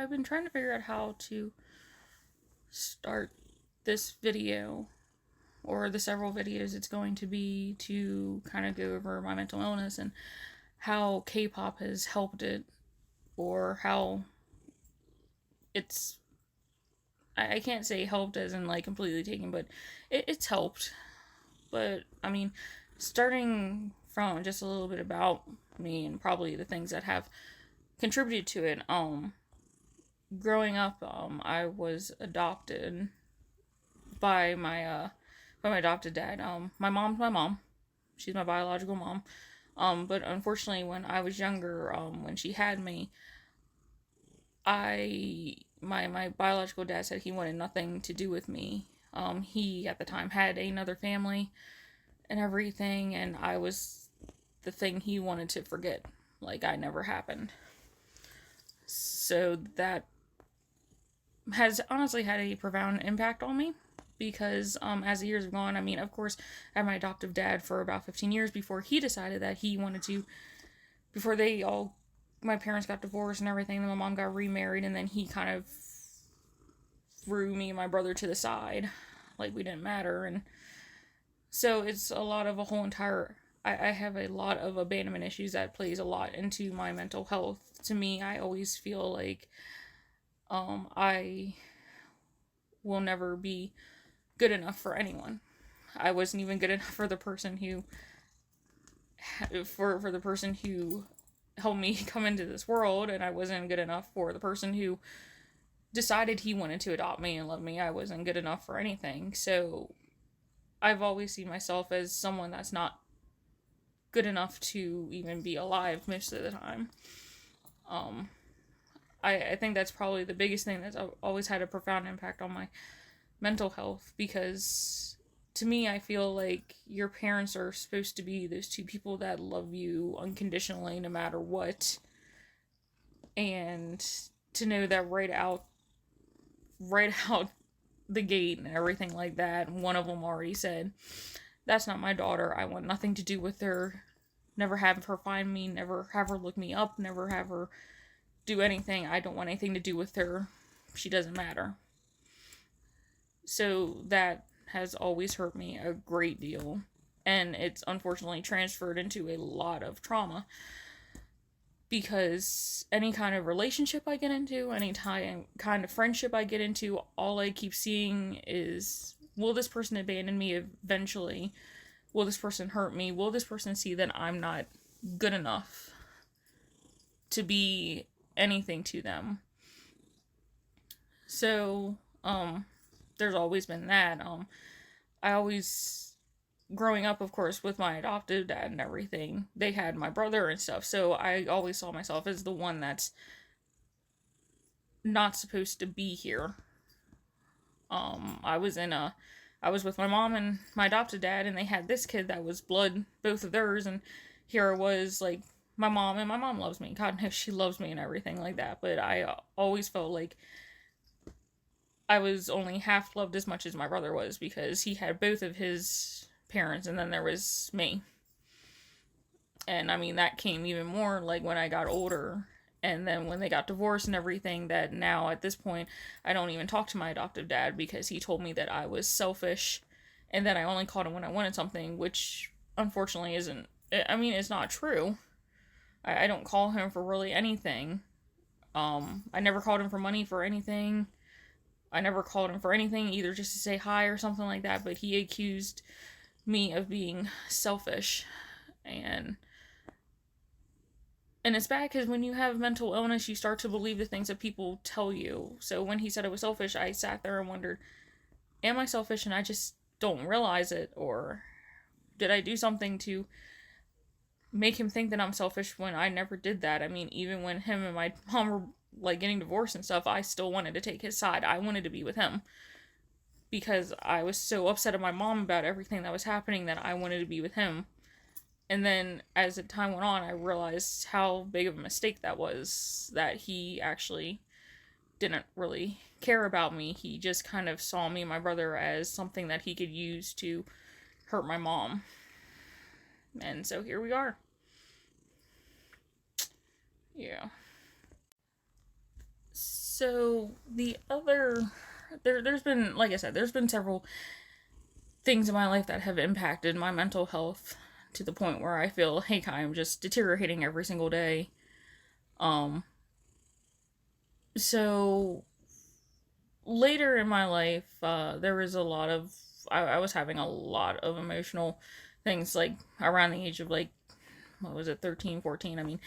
I've been trying to figure out how to start this video, or the several videos it's going to be, to kind of go over my mental illness and how K-pop has helped it, or how it's, I can't say helped as in like completely taken, but it's helped. But I mean, starting from just a little bit about me and probably the things that have contributed to it. Growing up, I was adopted by my adopted dad. My mom's my mom. She's my biological mom. But unfortunately, when I was younger, when she had me, my biological dad said he wanted nothing to do with me. He at the time had another family and everything, and I was the thing he wanted to forget, like I never happened. So that has honestly had a profound impact on me, because as the years have gone, I mean, of course, I had my adoptive dad for about 15 years before he decided that he wanted to, before my parents got divorced and everything, then my mom got remarried, and then he kind of threw me and my brother to the side, like we didn't matter. And so it's a lot of a whole entire, I have a lot of abandonment issues that plays a lot into my mental health. To me, I always feel like I will never be good enough for anyone. I wasn't even good enough for the person who for the person who helped me come into this world, and I wasn't good enough for the person who decided he wanted to adopt me and love me. I wasn't good enough for anything. So I've always seen myself as someone that's not good enough to even be alive most of the time. I think that's probably the biggest thing that's always had a profound impact on my mental health, because to me, I feel like your parents are supposed to be those two people that love you unconditionally no matter what. And to know that right out the gate and everything like that, one of them already said, that's not my daughter. I want nothing to do with her. Never have her find me, never have her look me up, never have her do anything. I don't want anything to do with her. She doesn't matter. So that has always hurt me a great deal. And it's unfortunately transferred into a lot of trauma. Because any kind of relationship I get into, any kind of friendship I get into, all I keep seeing is, will this person abandon me eventually? Will this person hurt me? Will this person see that I'm not good enough to be anything to them? So, there's always been that. I always, growing up, of course, with my adoptive dad and everything, they had my brother and stuff, so I always saw myself as the one that's not supposed to be here. I was with my mom and my adopted dad, and they had this kid that was blood, both of theirs, and here I was, like, my mom loves me. God knows she loves me and everything like that, but I always felt like I was only half loved as much as my brother was, because he had both of his parents, and then there was me. And I mean, that came even more like when I got older, and then when they got divorced and everything, that now at this point I don't even talk to my adoptive dad, because he told me that I was selfish and that I only called him when I wanted something, which unfortunately isn't, I mean, it's not true. I don't call him for really anything. I never called him for money for anything. I never called him for anything, either just to say hi or something like that, but he accused me of being selfish. And it's bad, because when you have mental illness, you start to believe the things that people tell you. So when he said I was selfish, I sat there and wondered, am I selfish and I just don't realize it? Or did I do something to make him think that I'm selfish when I never did that? I mean, even when him and my mom were like getting divorced and stuff, I still wanted to take his side. I wanted to be with him, because I was so upset at my mom about everything that was happening that I wanted to be with him. And then as the time went on, I realized how big of a mistake that was, that he actually didn't really care about me. He just kind of saw me and my brother as something that he could use to hurt my mom. And so here we are. Yeah. So there's been, like I said, there's been several things in my life that have impacted my mental health to the point where I feel like I'm just deteriorating every single day. Um, so later in my life, there was a lot of, I was having a lot of emotional things, like around the age of like, what was it, 13, 14. I mean,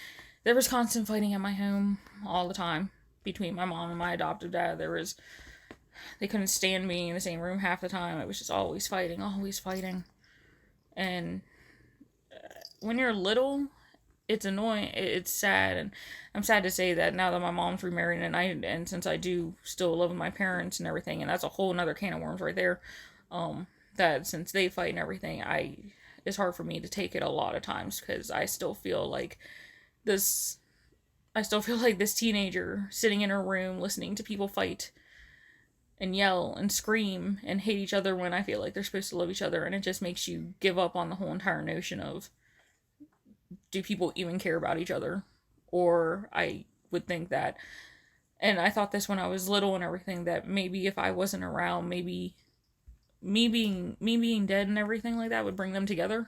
there was constant fighting at my home all the time between my mom and my adoptive dad. They couldn't stand me in the same room half the time. It was just always fighting, always fighting. And when you're little, it's annoying. It's sad, and I'm sad to say that now that my mom's remarried, and since I do still live with my parents and everything, and that's a whole nother can of worms right there. That since they fight and everything, it's hard for me to take it a lot of times because I still feel like this. I still feel like this teenager sitting in her room listening to people fight and yell and scream and hate each other when I feel like they're supposed to love each other, and it just makes you give up on the whole entire notion of, do people even care about each other? Or I would think that, and I thought this when I was little and everything, that maybe if I wasn't around, maybe me being dead and everything like that would bring them together.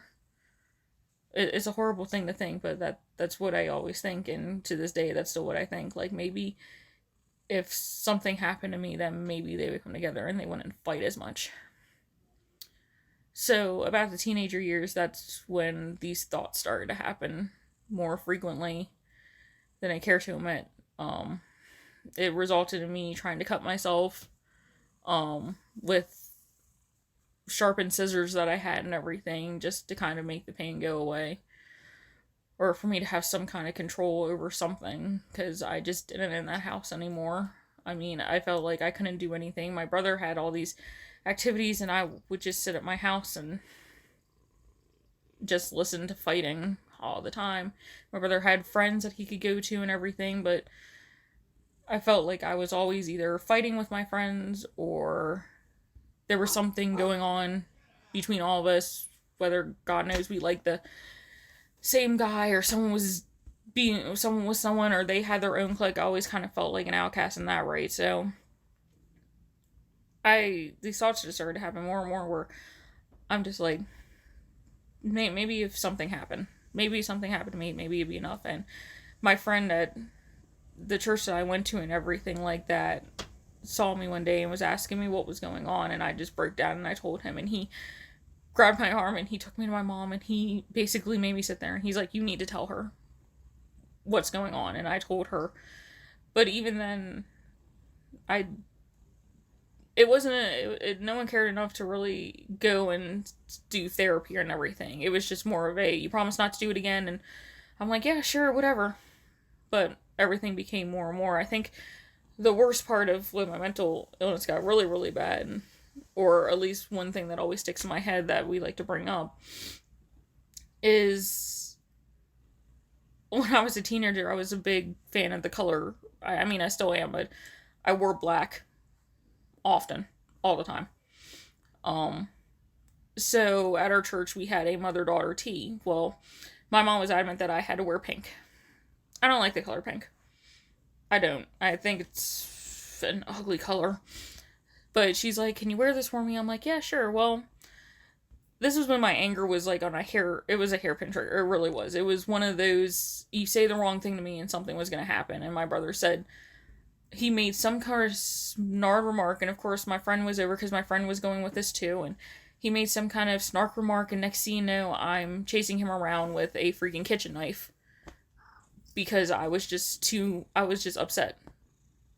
It's a horrible thing to think, but that's what I always think, and to this day that's still what I think. Like, maybe if something happened to me, then maybe they would come together and they wouldn't fight as much. So, about the teenager years, that's when these thoughts started to happen more frequently than I care to admit. It resulted in me trying to cut myself, with sharpened scissors that I had and everything, just to kind of make the pain go away. Or for me to have some kind of control over something, because I just didn't in that house anymore. I mean, I felt like I couldn't do anything. My brother had all these activities, and I would just sit at my house and just listen to fighting all the time. My brother had friends that he could go to and everything, but I felt like I was always either fighting with my friends, or there was something going on between all of us, whether God knows we liked the same guy, or someone was someone with someone, or they had their own clique. I always kind of felt like an outcast in that way. So these thoughts just started to happen more and more, where I'm just like, maybe if something happened, maybe something happened to me, maybe it'd be enough. And my friend at the church that I went to and everything like that saw me one day and was asking me what was going on, and I just broke down and I told him, and he grabbed my arm and he took me to my mom, and he basically made me sit there, and he's like, you need to tell her what's going on. And I told her, but even then, it wasn't no one cared enough to really go and do therapy and everything. It was just more of a, you promise not to do it again, and I'm like, yeah, sure, whatever. But everything became more and more. I think the worst part of when my mental illness got really, really bad, or at least one thing that always sticks in my head that we like to bring up, is when I was a teenager, I was a big fan of the color. I mean, I still am, but I wore black often, all the time. So at our church, we had a mother-daughter tea. Well, my mom was adamant that I had to wear pink. I don't like the color pink. I don't. I think it's an ugly color. But she's like, can you wear this for me? I'm like, yeah, sure. Well, this was when my anger was like on it was a hairpin trigger. It really was. It was one of those, you say the wrong thing to me and something was going to happen. And my brother said, he made some kind of snark remark. And of course, my friend was over because my friend was going with this too. And he made some kind of snark remark. And next thing you know, I'm chasing him around with a freaking kitchen knife. Because I was just upset.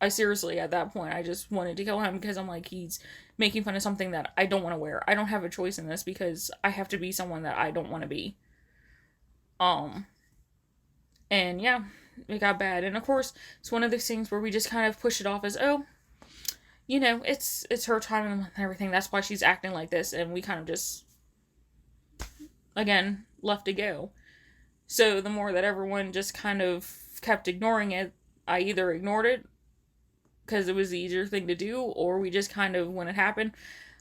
I seriously, at that point, I just wanted to kill him, because I'm like, he's making fun of something that I don't want to wear. I don't have a choice in this, because I have to be someone that I don't want to be. And yeah, it got bad. And of course, it's one of those things where we just kind of push it off as, oh, you know, it's her time and everything. That's why she's acting like this. And we kind of just, again, left it go. So the more that everyone just kind of kept ignoring it, I either ignored it because it was the easier thing to do, or we just kind of, when it happened,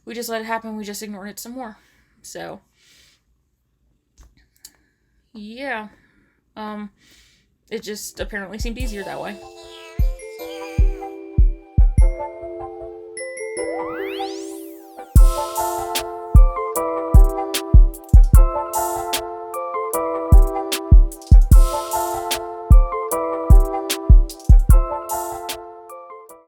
we just let it happen, we just ignored it some more. So, yeah. It just apparently seemed easier that way.